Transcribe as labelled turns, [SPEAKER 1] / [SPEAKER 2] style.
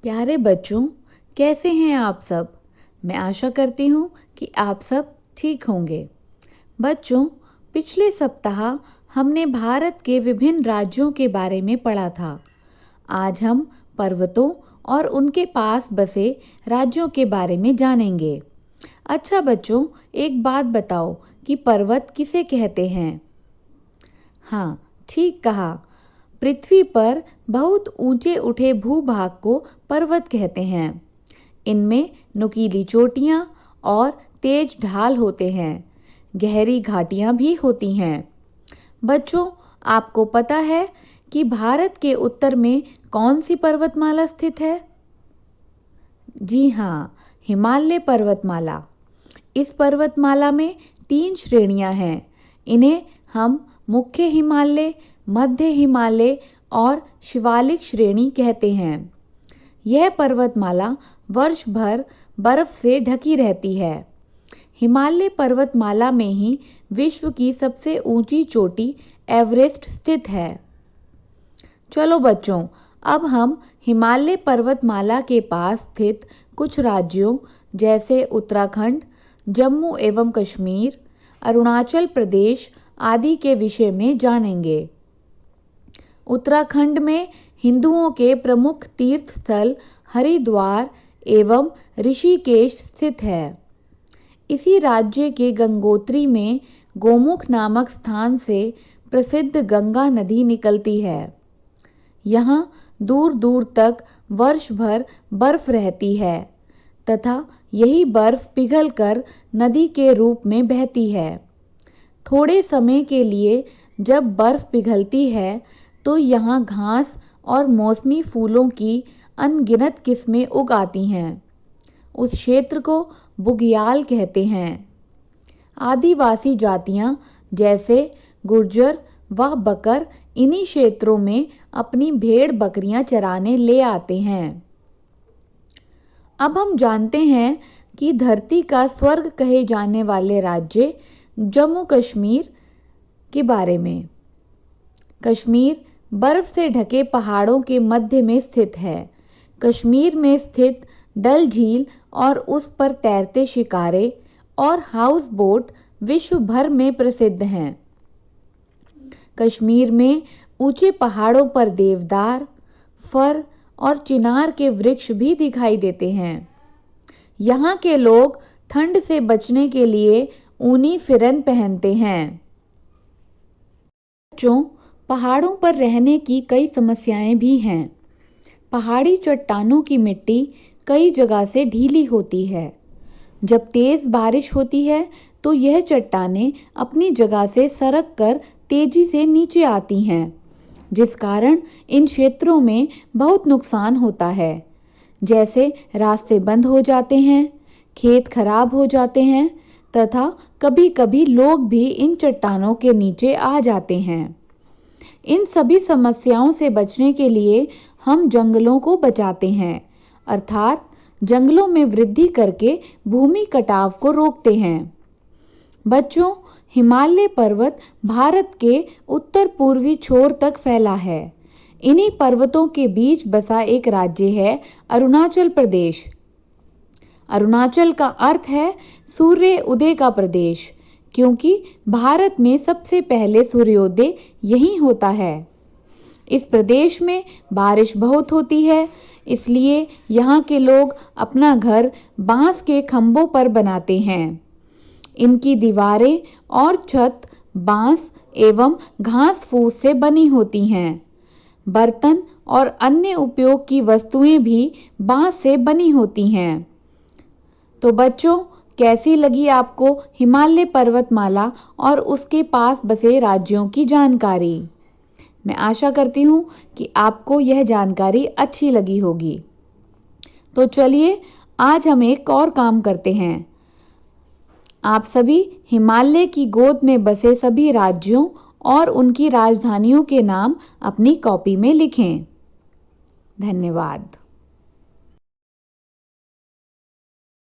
[SPEAKER 1] प्यारे बच्चों, कैसे हैं आप सब? मैं आशा करती हूँ कि आप सब ठीक होंगे। बच्चों, पिछले सप्ताह हमने भारत के विभिन्न राज्यों के बारे में पढ़ा था। आज हम पर्वतों और उनके पास बसे राज्यों के बारे में जानेंगे। अच्छा बच्चों, एक बात बताओ कि पर्वत किसे कहते हैं? हाँ, ठीक कहा। पृथ्वी पर बहुत ऊंचे उठे भूभाग को पर्वत कहते हैं। इनमें नुकीली चोटियाँ और तेज ढाल होते हैं। गहरी घाटियाँ भी होती हैं। बच्चों, आपको पता है कि भारत के उत्तर में कौन सी पर्वतमाला स्थित है? जी हाँ, हिमालय पर्वतमाला। इस पर्वतमाला में 3 श्रेणियां हैं। इन्हें हम मुख्य हिमालय, मध्य हिमालय और शिवालिक श्रेणी कहते हैं। यह पर्वतमाला वर्ष भर बर्फ से ढकी रहती है। हिमालय पर्वतमाला में ही विश्व की सबसे ऊंची चोटी एवरेस्ट स्थित है। चलो बच्चों, अब हम हिमालय पर्वतमाला के पास स्थित कुछ राज्यों जैसे उत्तराखंड, जम्मू एवं कश्मीर, अरुणाचल प्रदेश आदि के विषय में जानेंगे। उत्तराखंड में हिंदुओं के प्रमुख तीर्थ स्थल हरिद्वार एवं ऋषिकेश स्थित है। इसी राज्य के गंगोत्री में गोमुख नामक स्थान से प्रसिद्ध गंगा नदी निकलती है। यहाँ दूर दूर तक वर्ष भर बर्फ रहती है तथा यही बर्फ पिघलकर नदी के रूप में बहती है। थोड़े समय के लिए जब बर्फ पिघलती है तो यहाँ घास और मौसमी फूलों की अनगिनत किस्में उग आती हैं। उस क्षेत्र को बुग्याल कहते हैं। आदिवासी जातियाँ जैसे गुर्जर व बकर इन्हीं क्षेत्रों में अपनी भेड़ बकरियां चराने ले आते हैं। अब हम जानते हैं कि धरती का स्वर्ग कहे जाने वाले राज्य जम्मू कश्मीर के बारे में। कश्मीर बर्फ से ढके पहाड़ों के मध्य में स्थित है। कश्मीर में स्थित डल झील और उस पर तैरते शिकारे और हाउस बोट विश्व भर में प्रसिद्ध हैं। कश्मीर में ऊंचे पहाड़ों पर देवदार, फर और चिनार के वृक्ष भी दिखाई देते हैं। यहाँ के लोग ठंड से बचने के लिए ऊनी फिरन पहनते हैं। बच्चों, पहाड़ों पर रहने की कई समस्याएं भी हैं। पहाड़ी चट्टानों की मिट्टी कई जगह से ढीली होती है। जब तेज बारिश होती है तो यह चट्टानें अपनी जगह से सरक कर तेजी से नीचे आती हैं, जिस कारण इन क्षेत्रों में बहुत नुकसान होता है। जैसे रास्ते बंद हो जाते हैं, खेत खराब हो जाते हैं तथा कभी-कभी लोग भी इन चट्टानों के नीचे आ जाते हैं। इन सभी समस्याओं से बचने के लिए हम जंगलों को बचाते हैं, अर्थात जंगलों में वृद्धि करके भूमि कटाव को रोकते हैं। बच्चों, हिमालय पर्वत भारत के उत्तर पूर्वी छोर तक फैला है। इन्हीं पर्वतों के बीच बसा एक राज्य है अरुणाचल प्रदेश। अरुणाचल का अर्थ है सूर्य उदय का प्रदेश, क्योंकि भारत में सबसे पहले सूर्योदय यहीं होता है। इस प्रदेश में बारिश बहुत होती है, इसलिए यहाँ के लोग अपना घर बांस के खंभों पर बनाते हैं। इनकी दीवारें और छत बांस एवं घास फूस से बनी होती हैं। बर्तन और अन्य उपयोग की वस्तुएं भी बांस से बनी होती हैं। तो बच्चों, कैसी लगी आपको हिमालय पर्वतमाला और उसके पास बसे राज्यों की जानकारी? मैं आशा करती हूँ कि आपको यह जानकारी अच्छी लगी होगी। तो चलिए, आज हम एक और काम करते हैं। आप सभी हिमालय की गोद में बसे सभी राज्यों और उनकी राजधानियों के नाम अपनी कॉपी में लिखें। धन्यवाद।